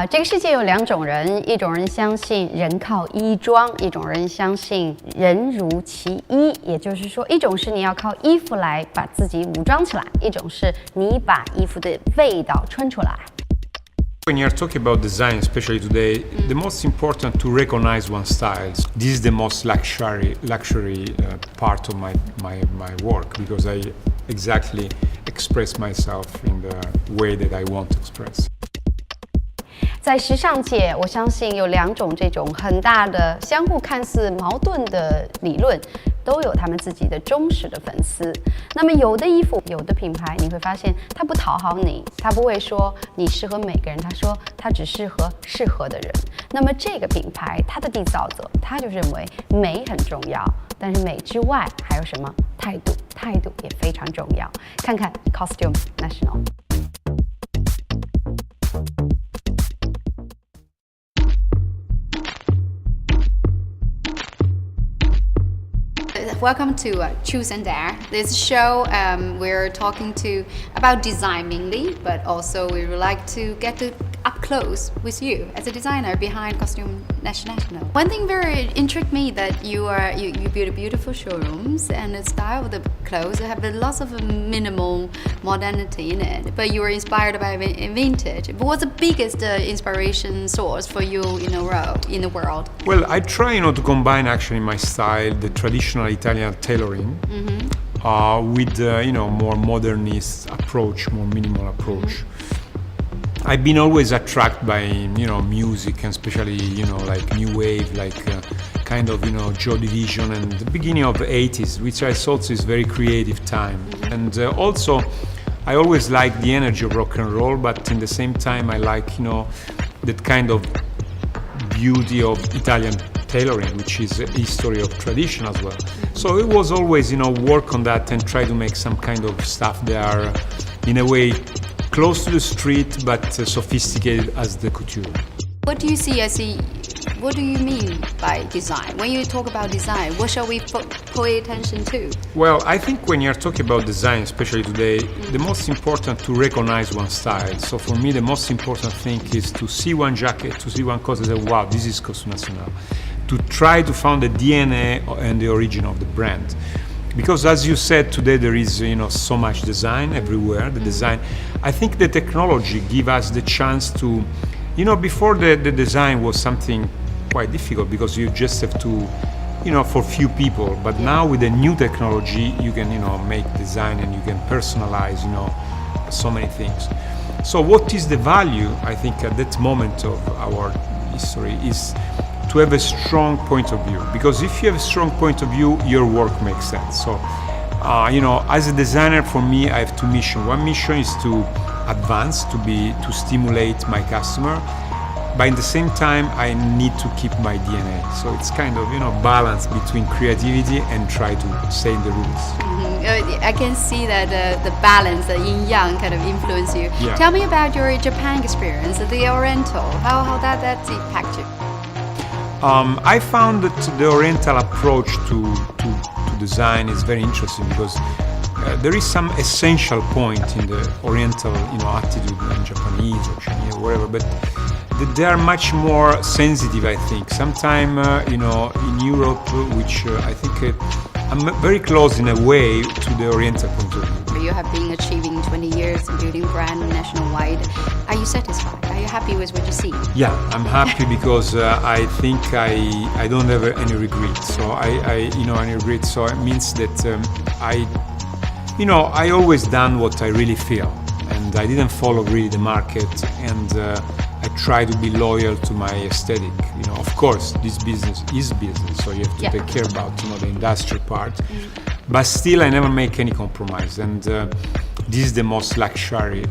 这个世界有两种人，一种人相信人靠衣装，一种人相信人如其衣。也就是说，一种是你要靠衣服来把自己武装起来，一种是你把衣服的味道穿出来。When you're talking about design, especially today, the most important to recognize one's styles. This is the most luxury part of my work because I exactly express myself in the way that I want to express. 在时尚界，我相信有两种这种很大的、相互看似矛盾的理论，都有他们自己的忠实的粉丝。那么，有的衣服、有的品牌，你会发现它不讨好你，它不会说你适合每个人，它说它只适合适合的人。那么，这个品牌它的缔造者，他就认为美很重要，但是美之外还有什么态度？态度也非常重要。看看 Costume National。Welcome to Truth and Dare. This show we're talking about design mainly, but also we would like to get up close with you as a designer behind Costume National. One thing very intrigued me that you build beautiful showrooms and the style of the clothes have lots of minimal modernity in it, but you were inspired by vintage. But what's the biggest inspiration source for you in the world? Well, I try, to combine actually my style, the traditional Italian tailoring, with more modernist approach, more minimal approach. I've been always attracted by music, and especially like new wave, like kind of Joy Division and the beginning of the 80s, which I thought is very creative time. And also, I always like the energy of rock and roll, but in the same time, I like that kind of beauty of Italian tailoring, which is a history of tradition as well. So it was always work on that and try to make some kind of stuff that are in a way close to the street but sophisticated as the couture. What do you see what do you mean by design? When you talk about design, what shall we pay attention to? Well, I think when you're talking about design, especially today, the most important to recognize one style. So for me, the most important thing is to see one jacket, to see one coat and say, wow, this is Costume National. To try to find the DNA and the origin of the brand. Because as you said, today there is so much design everywhere, the design. I think the technology gives us the chance to, before the design was something quite difficult because you just have to, for few people. But now with the new technology, you can, make design and you can personalize, so many things. So what is the value, I think, at that moment of our history is to have a strong point of view, because if you have a strong point of view, your work makes sense. So, as a designer, for me, I have two missions. One mission is to advance, to stimulate my customer, but at the same time, I need to keep my DNA. So it's kind of, balance between creativity and try to stay in the roots. I can see that the balance, the yin-yang kind of influence you. Yeah. Tell me about your Japan experience, the Oriental, how that impact you? I found that the Oriental approach to design is very interesting because there is some essential point in the Oriental, attitude in Japanese or Chinese or whatever, but they are much more sensitive, I think. Sometimes, in Europe, which I think I'm very close in a way to the Oriental point of view. You have been achieving 20 years and building brand nationwide. Are you satisfied? Are you happy with what you see? Yeah, I'm happy because I think I don't have any regrets. So any regrets. So it means that I always done what I really feel, and I didn't follow really the market, and I try to be loyal to my aesthetic. Of course, this business is business, so you have to take care about the industry part. But still, I never make any compromise, and this is the most luxury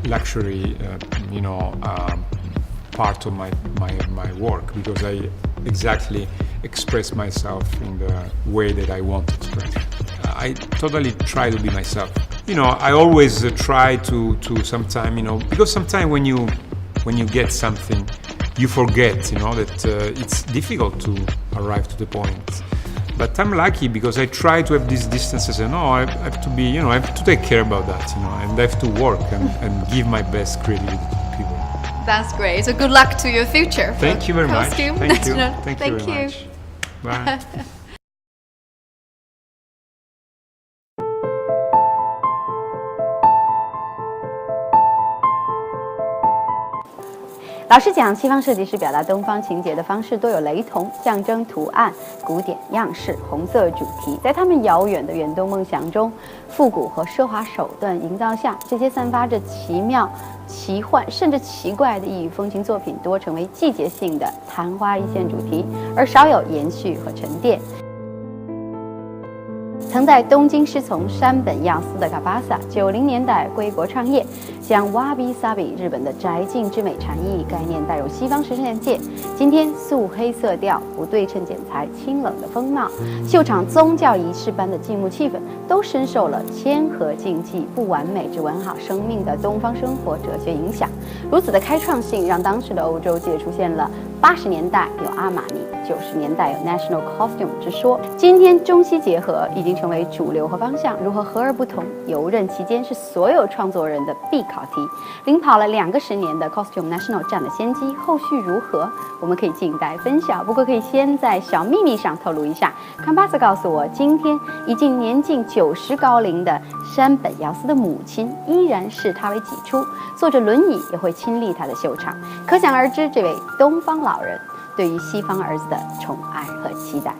part of my work, because I exactly express myself in the way that I want to express. I totally try to be myself. I always try to sometimes, because sometimes when you get something, you forget, that it's difficult to arrive to the point. But I'm lucky because I try to have these distances, and I have to be, I have to take care about that, and I have to work and give my best creativity to people. That's great. So good luck to your future. Thank you very much. Costume Thank you. National. Thank you very much. Bye. 老实讲，西方设计师表达东方情节的方式多有雷同，象征图案、古典样式、红色主题，在他们遥远的远东梦想中，复古和奢华手段营造下，这些散发着奇妙、奇幻甚至奇怪的异域风情作品，多成为季节性的昙花一现主题，而少有延续和沉淀。曾在东京师从山本耀司的 CAPASA 90年代归国创业，将 Wabi Sabi 日本的宅静之美禅意概念带入西方时尚界。今天素黑色调、不对称剪裁、清冷的风貌、秀场宗教仪式般的静穆气氛，都深受了谦和静寂、不完美之完好生命的东方生活哲学影响。如此的开创性，让当时的欧洲界出现了80年代有阿玛尼、90年代有 National Costume 之说。今天中西结合已经成为主流和方向，如何和而不同，游刃其间是所有创作人的必考题。领跑了2个10年的 Costume National 占了先机，后续如何，我们可以静待分晓。不过可以先在小秘密上透露一下 ，CAPASA 告诉我，今天已经年近90高龄的山本耀司的母亲依然视他为己出，坐着轮椅也会亲历他的秀场。可想而知，这位东方老人对于西方儿子的宠爱和期待。